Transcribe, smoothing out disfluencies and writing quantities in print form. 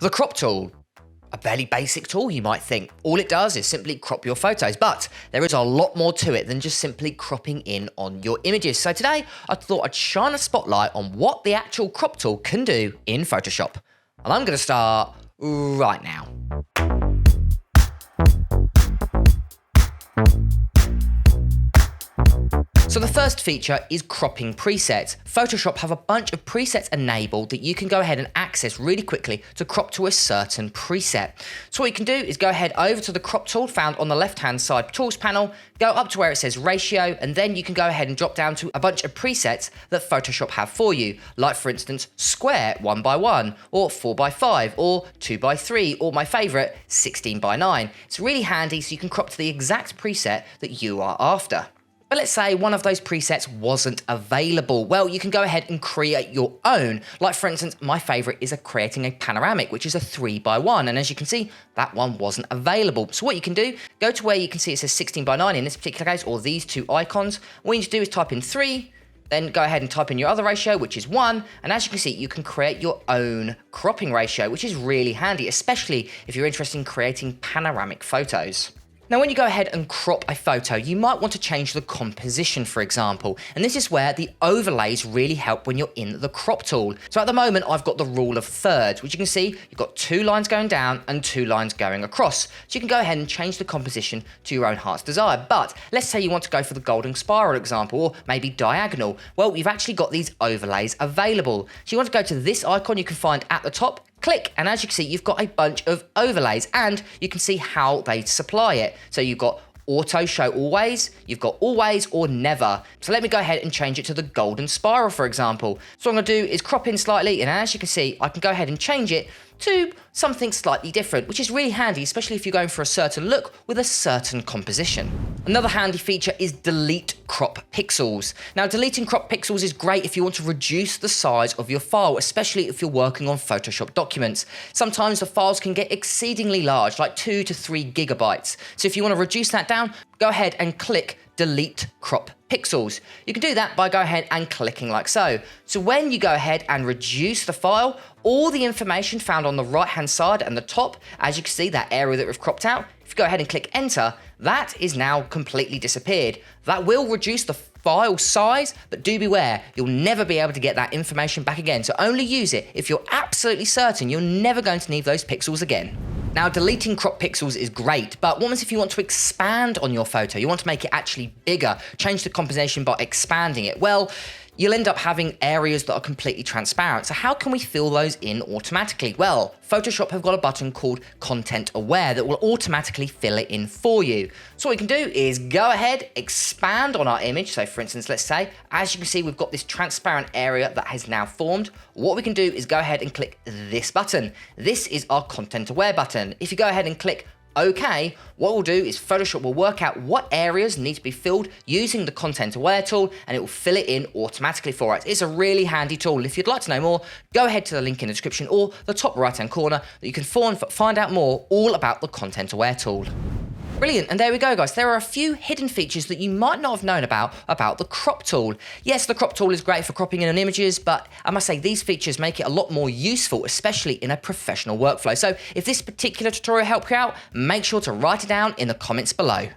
The crop tool. A fairly basic tool, you might think. All it does is simply crop your photos, but there is a lot more to it than just simply cropping in on your images. So today, I thought I'd shine a spotlight on what the actual crop tool can do in Photoshop. And I'm going to start right now. So the first feature is cropping presets. Photoshop have a bunch of presets enabled that you can go ahead and access really quickly to crop to a certain preset. So what you can do is go ahead over to the crop tool found on the left-hand side tools panel, go up to where it says ratio, and then you can go ahead and drop down to a bunch of presets that Photoshop have for you. Like for instance, square 1x1, or 4x5, or 2x3, or my favorite, 16x9. It's really handy so you can crop to the exact preset that you are after. But let's say one of those presets wasn't available. Well, you can go ahead and create your own. Like for instance, my favorite is creating a panoramic, which is a 3x1. And as you can see, that one wasn't available. So what you can do, go to where you can see it says 16x9 in this particular case, or these two icons. What you need to do is type in 3, then go ahead and type in your other ratio, which is 1. And as you can see, you can create your own cropping ratio, which is really handy, especially if you're interested in creating panoramic photos. Now, when you go ahead and crop a photo, you might want to change the composition, for example, and this is where the overlays really help when you're in the crop tool. So at the moment, I've got the rule of thirds, which you can see you've got 2 lines going down and 2 lines going across. So you can go ahead and change the composition to your own heart's desire. But let's say you want to go for the golden spiral example, or maybe diagonal. Well, you've actually got these overlays available. So you want to go to this icon you can find at the top, click, and as you can see, you've got a bunch of overlays and you can see how they supply it. So you've got auto show always, you've got always or never. So let me go ahead and change it to the golden spiral, for example. So what I'm gonna do is crop in slightly, and as you can see, I can go ahead and change it to something slightly different, which is really handy, especially if you're going for a certain look with a certain composition. Another handy feature is delete crop pixels. Now, deleting crop pixels is great if you want to reduce the size of your file, especially if you're working on Photoshop documents. Sometimes the files can get exceedingly large, like 2 to 3 gigabytes. So if you want to reduce that down, go ahead and click delete crop pixels. You can do that by go ahead and clicking like so. So when you go ahead and reduce the file, all the information found on the right hand side and the top, as you can see that area that we've cropped out, if you go ahead and click enter, that is now completely disappeared. That will reduce the file size, but do beware, you'll never be able to get that information back again. So only use it if you're absolutely certain you're never going to need those pixels again. Now, deleting crop pixels is great, but what if you want to expand on your photo? You want to make it actually bigger, change the composition by expanding it. Well, you'll end up having areas that are completely transparent. So how can we fill those in automatically? Well, Photoshop have got a button called Content Aware that will automatically fill it in for you. So what we can do is go ahead, expand on our image. So for instance, let's say, as you can see, we've got this transparent area that has now formed. What we can do is go ahead and click this button. This is our Content Aware button. If you go ahead and click OK, what we'll do is Photoshop will work out what areas need to be filled using the Content Aware tool, and it will fill it in automatically for us. It's a really handy tool. If you'd like to know more, go ahead to the link in the description or the top right hand corner that you can find out more all about the Content Aware tool. Brilliant, and there we go guys, there are a few hidden features that you might not have known about the crop tool. Yes, the crop tool is great for cropping in on images, but I must say these features make it a lot more useful, especially in a professional workflow. So if this particular tutorial helped you out, make sure to write it down in the comments below.